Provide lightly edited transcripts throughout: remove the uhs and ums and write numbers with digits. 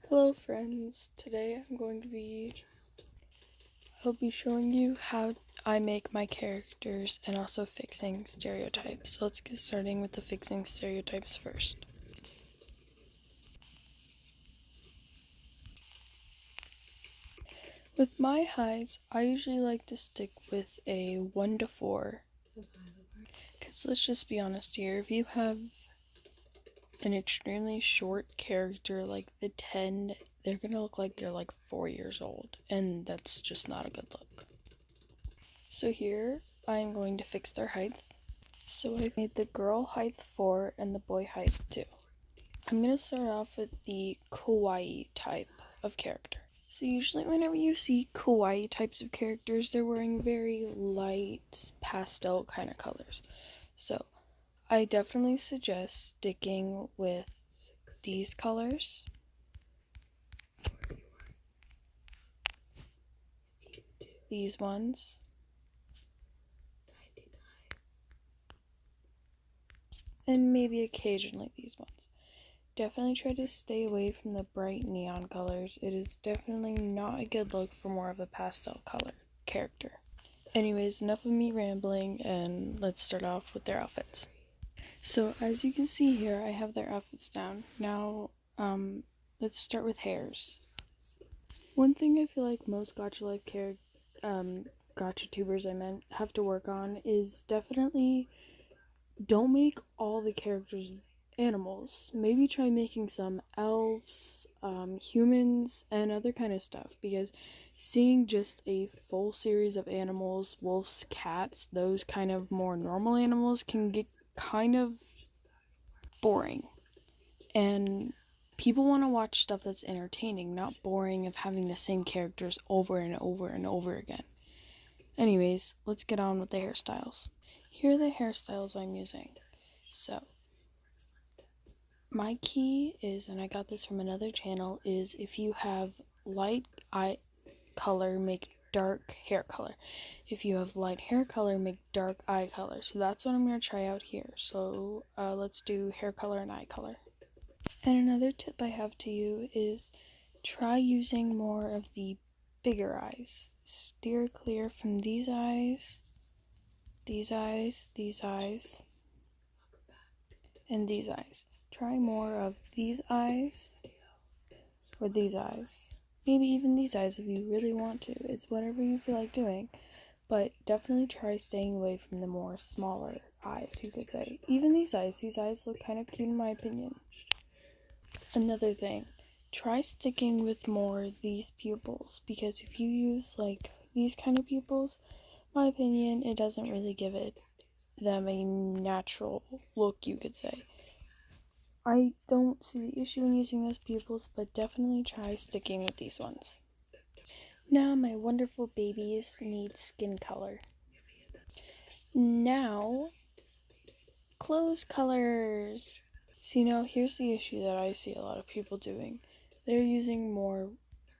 Hello friends, today I'll be showing you how I make my characters and also fixing stereotypes. So let's get starting with the fixing stereotypes first. With my heights, I usually like to stick with a 1 to 4. Because let's just be honest here, if you have an extremely short character like the 10, they're gonna look like they're like 4 years old, and that's just not a good look. So here, I'm going to fix their height. So I've made the girl height 4 and the boy height 2. I'm going to start off with the kawaii type of character. So usually whenever you see kawaii types of characters, they're wearing very light pastel kind of colors. So I definitely suggest sticking with these colors. These ones. And maybe occasionally these ones. Definitely try to stay away from the bright neon colors. It is definitely not a good look for more of a pastel color character. Anyways, enough of me rambling, and let's start off with their outfits. So as you can see here, I have their outfits down. Now, let's start with hairs. One thing I feel like most gacha life gacha tubers have to work on is definitely don't make all the characters animals. Maybe try making some elves, humans, and other kind of stuff, because seeing just a full series of animals, wolves, cats, those kind of more normal animals can get kind of boring. And people want to watch stuff that's entertaining, not boring of having the same characters over and over and over again. Anyways, let's get on with the hairstyles. Here are the hairstyles I'm using. So, my key is, and I got this from another channel, is if you have light eye color, make dark hair color. If you have light hair color, make dark eye color. So that's what I'm going to try out here. So let's do hair color and eye color. And another tip I have to you is try using more of the bigger eyes. Steer clear from these eyes, these eyes, these eyes, and these eyes. Try more of these eyes or these eyes. Maybe even these eyes if you really want to. It's whatever you feel like doing. But definitely try staying away from the more smaller eyes, you could say. Even these eyes look kind of cute in my opinion. Another thing, try sticking with more these pupils, because if you use like these kind of pupils, my opinion, it doesn't really give them a natural look, you could say. I don't see the issue in using those pupils, but definitely try sticking with these ones. Now my wonderful babies need skin color. Now, clothes colors. See, now here's the issue that I see a lot of people doing. They're using more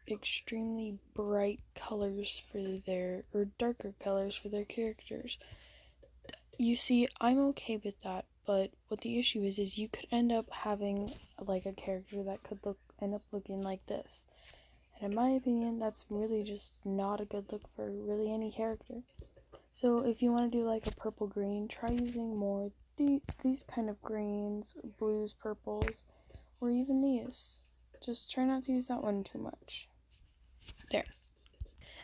extremely bright colors or darker colors for their characters. You see, I'm okay with that, but what the issue is you could end up having like a character that could end up looking like this. And in my opinion, that's really just not a good look for really any character. So if you want to do like a purple green, try using more these kind of greens, blues, purples, or even these. Just try not to use that one too much. There.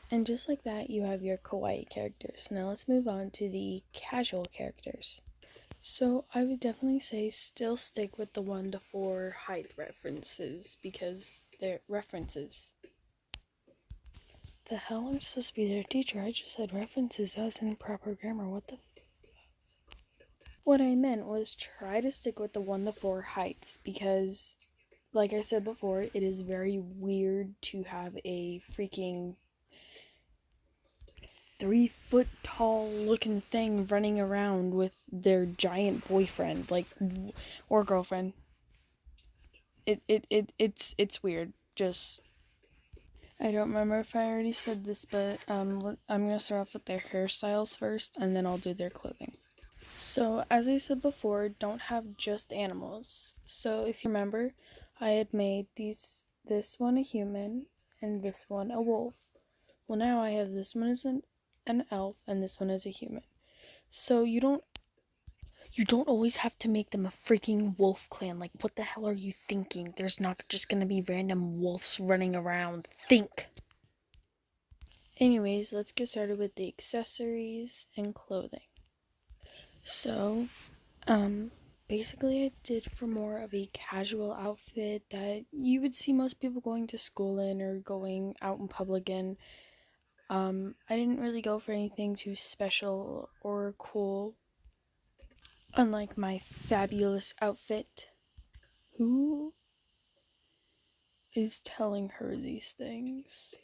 And just like that, you have your kawaii characters. Now let's move on to the casual characters. So I would definitely say still stick with the 1 to 4 height references, because they're references. The hell, I'm supposed to be their teacher. I just said references as in proper grammar. What the What I meant was try to stick with the 1 to 4 heights, because like I said before, it is very weird to have a freaking 3-foot tall looking thing running around with their giant boyfriend, or girlfriend. It's weird. Just, I don't remember if I already said this, but I'm gonna start off with their hairstyles first, and then I'll do their clothing. So as I said before, don't have just animals. So if you remember, I had made this one a human and this one a wolf. Well, now I have this one as an elf and this one as a human. So you don't always have to make them a freaking wolf clan. Like, what the hell are you thinking? There's not just gonna be random wolves running around. Think! Anyways, let's get started with the accessories and clothing. So, basically I did for more of a casual outfit that you would see most people going to school in or going out in public in. I didn't really go for anything too special or cool. Unlike my fabulous outfit. Who is telling her these things?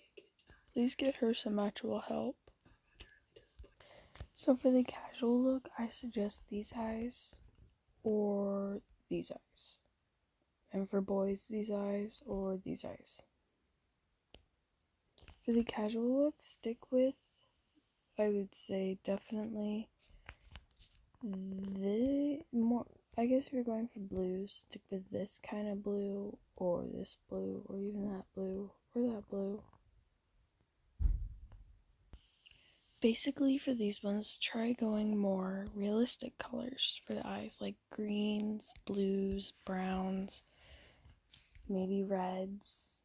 Please get her some actual help. So for the casual look, I suggest these eyes or these eyes. And for boys, these eyes or these eyes. For the casual look, stick with, I would say, definitely I guess if you're going for blues, stick with this kind of blue, or this blue, or even that blue, or that blue. Basically, for these ones, try going more realistic colors for the eyes, like greens, blues, browns, maybe reds.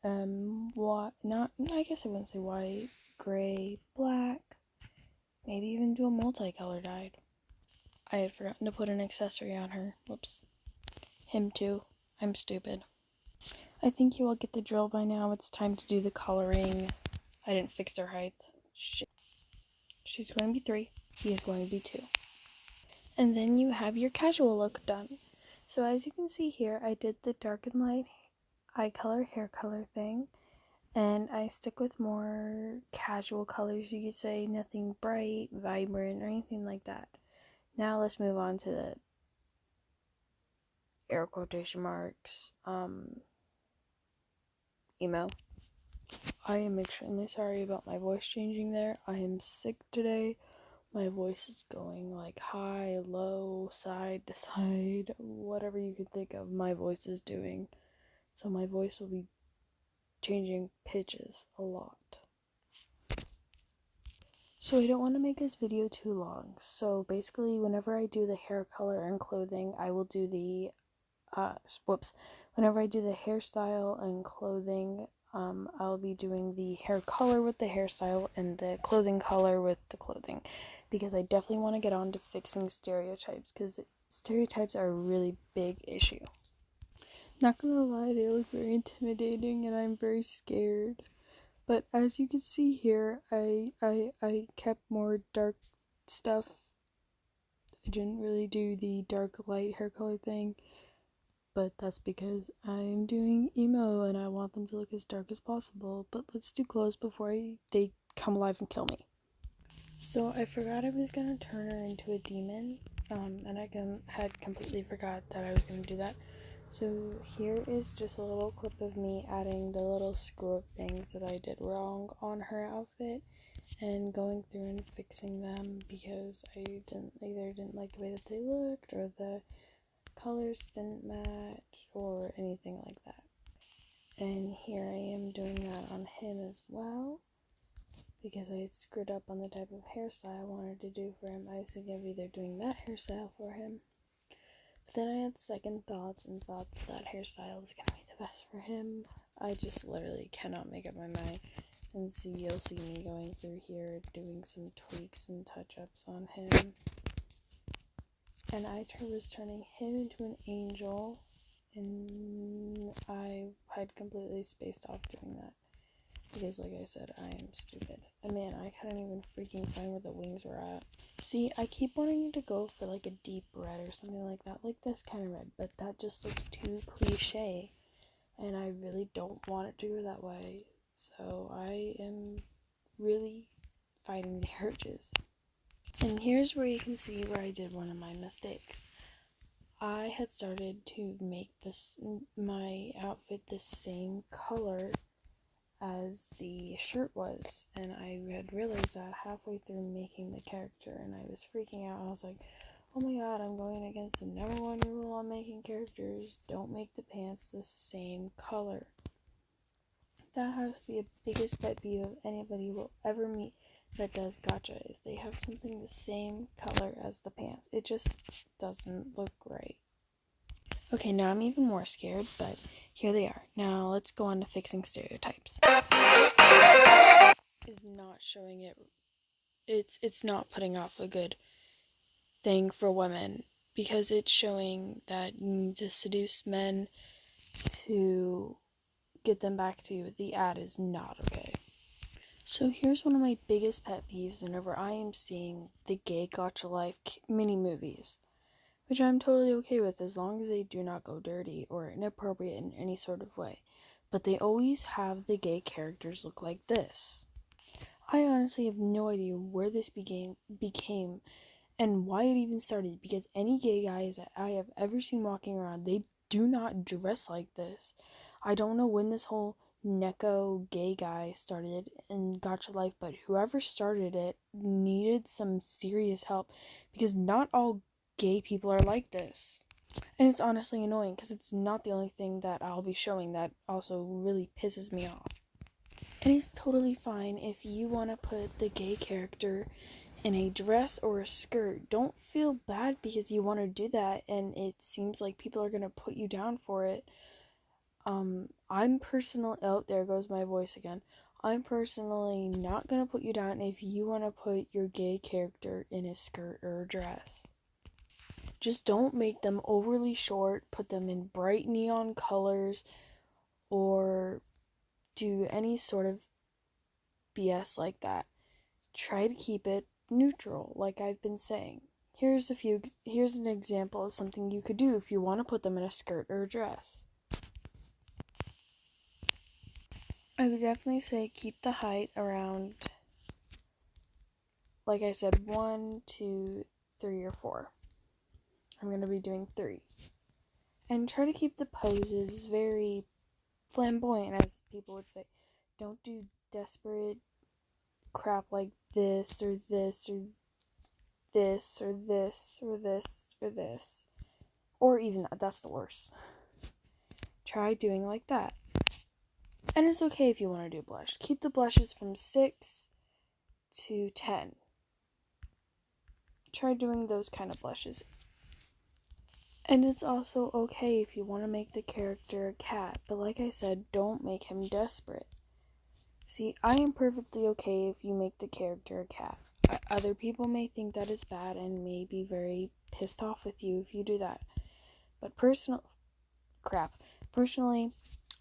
I guess I wouldn't say white, gray, black, maybe even do a multicolored dyed. I had forgotten to put an accessory on her. Whoops. Him too. I'm stupid. I think you all get the drill by now. It's time to do the coloring. I didn't fix her height. Shit. She's going to be 3. He is going to be 2. And then you have your casual look done. So as you can see here, I did the dark and light eye color, hair color thing. And I stick with more casual colors, you could say. Nothing bright, vibrant, or anything like that. Now let's move on to the air quotation marks, emo. I am extremely sorry about my voice changing there. I am sick today. My voice is going like high, low, side to side, whatever you can think of, my voice is doing. So my voice will be changing pitches a lot. So I don't want to make this video too long. So basically, whenever I do the hair color and clothing, I will do the whenever I do the hairstyle and clothing, I'll be doing the hair color with the hairstyle and the clothing color with the clothing, because I definitely want to get on to fixing stereotypes, because stereotypes are a really big issue. Not gonna lie, they look very intimidating and I'm very scared. But as you can see here, I kept more dark stuff. I didn't really do the dark light hair color thing, but that's because I'm doing emo and I want them to look as dark as possible. But let's do clothes before they come alive and kill me. So I forgot I was gonna turn her into a demon, and I had completely forgot that I was gonna do that. So here is just a little clip of me adding the little screw-up things that I did wrong on her outfit and going through and fixing them, because I didn't like the way that they looked, or the colors didn't match, or anything like that. And here I am doing that on him as well, because I had screwed up on the type of hairstyle I wanted to do for him. I was thinking of either doing that hairstyle for him, but then I had second thoughts and thought that hairstyle was going to be the best for him. I just literally cannot make up my mind. And you'll see me going through here, doing some tweaks and touch-ups on him. And I was turning him into an angel, and I had completely spaced off doing that. Because, like I said, I am stupid. And man, I couldn't even freaking find where the wings were at. See, I keep wanting to go for like a deep red or something like that, like this kind of red, but that just looks too cliche, and I really don't want it to go that way. So I am really fighting the urges. And here's where you can see where I did one of my mistakes. I had started to make my outfit the same color as the shirt was, and I had realized that halfway through making the character, and I was freaking out. I was like, Oh my god, I'm going against the number one rule on making characters. Don't make the pants the same color. That has to be a biggest pet peeve of anybody will ever meet that does gacha. If they have something the same color as the pants, it just doesn't look right. Okay, now I'm even more scared, but here they are. Now let's go on to fixing stereotypes. Is not showing it. It's not putting off a good thing for women because it's showing that you need to seduce men to get them back to you. The ad is not okay. So here's one of my biggest pet peeves whenever I am seeing the gay gacha life mini movies, which I'm totally okay with as long as they do not go dirty or inappropriate in any sort of way. But they always have the gay characters look like this. I honestly have no idea where this became and why it even started, because any gay guys that I have ever seen walking around, they do not dress like this. I don't know when this whole Neko gay guy started in gacha life, but whoever started it needed some serious help, because not all gay people are like this. And it's honestly annoying because it's not the only thing that I'll be showing that also really pisses me off. And it's totally fine if you want to put the gay character in a dress or a skirt. Don't feel bad because you want to do that and it seems like people are going to put you down for it. I'm personally, oh, there goes my voice again. I'm personally not going to put you down if you want to put your gay character in a skirt or a dress. Just don't make them overly short, put them in bright neon colors, or do any sort of BS like that. Try to keep it neutral, like I've been saying. Here's an example of something you could do if you want to put them in a skirt or a dress. I would definitely say keep the height around, like I said, 1, 2, 3, or 4. I'm going to be doing 3. And try to keep the poses very flamboyant, as people would say. Don't do desperate crap like this, or this, or this, or this, or this, or this. Or even that. That's the worst. Try doing like that. And it's okay if you want to do blush. Keep the blushes from 6 to 10. Try doing those kind of blushes. And it's also okay if you want to make the character a cat. But like I said, don't make him desperate. See, I am perfectly okay if you make the character a cat. Other people may think that is bad and may be very pissed off with you if you do that. But personally,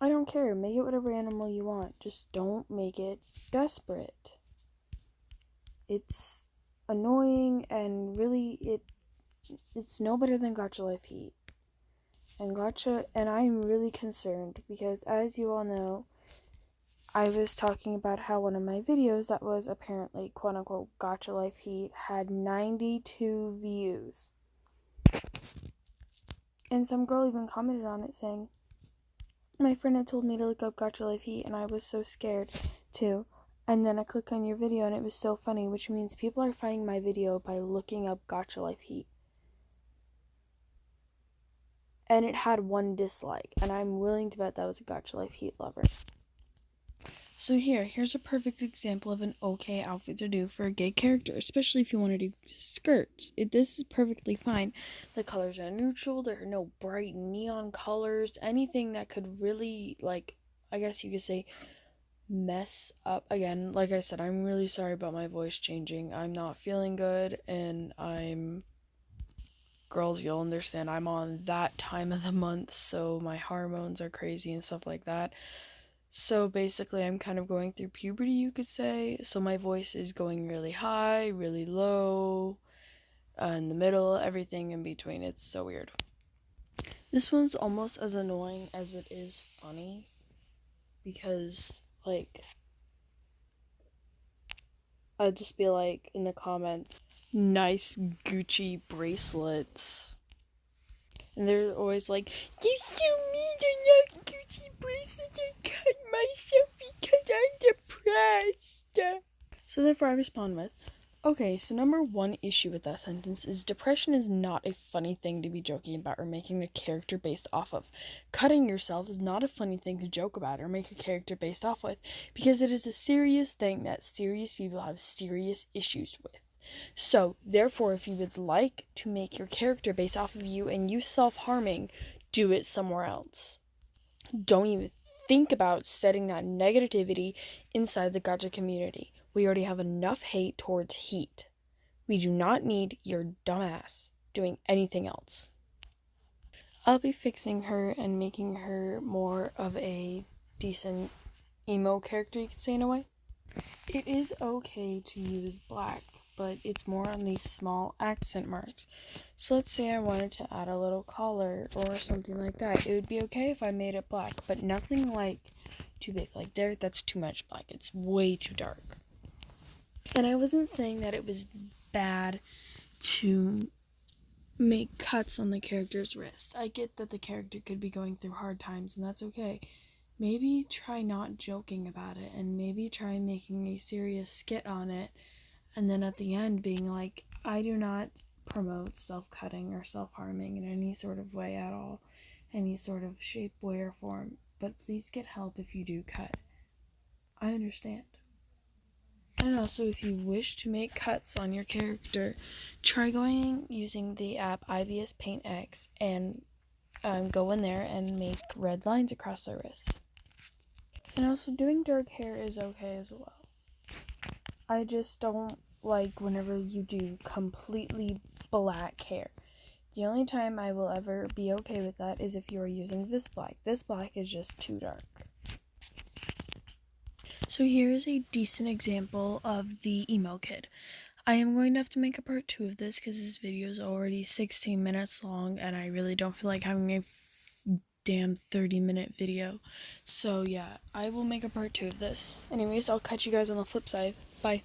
I don't care. Make it whatever animal you want. Just don't make it desperate. It's annoying and really it's no better than Gacha Life Heat. And I'm really concerned because, as you all know, I was talking about how one of my videos that was apparently quote-unquote Gacha Life Heat had 92 views. And some girl even commented on it saying, my friend had told me to look up Gacha Life Heat and I was so scared too. And then I clicked on your video and it was so funny, which means people are finding my video by looking up Gacha Life Heat. And it had 1 dislike, and I'm willing to bet that was a Gacha Life Heat lover. So here's a perfect example of an okay outfit to do for a gay character, especially if you want to do skirts. This is perfectly fine. The colors are neutral, there are no bright neon colors, anything that could really, like, I guess you could say, mess up. Again, like I said, I'm really sorry about my voice changing. I'm not feeling good, and girls, you'll understand, I'm on that time of the month, so my hormones are crazy and stuff like that. So basically, I'm kind of going through puberty, you could say. So my voice is going really high, really low, in the middle, everything in between. It's so weird. This one's almost as annoying as it is funny, because, like, I'd just be like in the comments, nice Gucci bracelets. And they're always like, you're so mean, they're not Gucci bracelets, I cut myself because I'm depressed. So therefore I respond with, Okay, so number one issue with that sentence is depression is not a funny thing to be joking about or making a character based off of. Cutting yourself is not a funny thing to joke about or make a character based off with, because it is a serious thing that serious people have serious issues with. So, therefore, if you would like to make your character based off of you and you self-harming, do it somewhere else. Don't even think about setting that negativity inside the gacha community. We already have enough hate towards heat. We do not need your dumbass doing anything else. I'll be fixing her and making her more of a decent emo character, you could say, in a way. It is okay to use black, but it's more on these small accent marks. So let's say I wanted to add a little collar or something like that. It would be okay if I made it black, but nothing like too big. Like there, that's too much black. It's way too dark. And I wasn't saying that it was bad to make cuts on the character's wrist. I get that the character could be going through hard times, and that's okay. Maybe try not joking about it, and maybe try making a serious skit on it, and then at the end being like, I do not promote self-cutting or self-harming in any sort of way at all, any sort of shape, way, or form, but please get help if you do cut. I understand. And also, if you wish to make cuts on your character, try using the app IBS Paint X and go in there and make red lines across their wrists. And also, doing dark hair is okay as well. I just don't like whenever you do completely black hair. The only time I will ever be okay with that is if you are using this black. This black is just too dark. So here is a decent example of the emo kid. I am going to have to make a part 2 of this because this video is already 16 minutes long and I really don't feel like having a damn 30-minute video. So yeah, I will make a part 2 of this. Anyways, I'll catch you guys on the flip side. Bye.